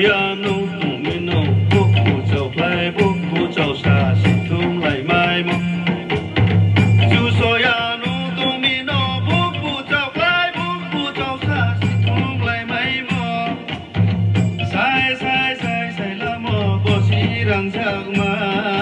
呀努努咪努，不不走来不不走啥，心痛来埋没。就说呀努努咪努，不不走来不不走啥，心痛来埋没。sai sai sai sai là mò bỏ xí rằng chắc mà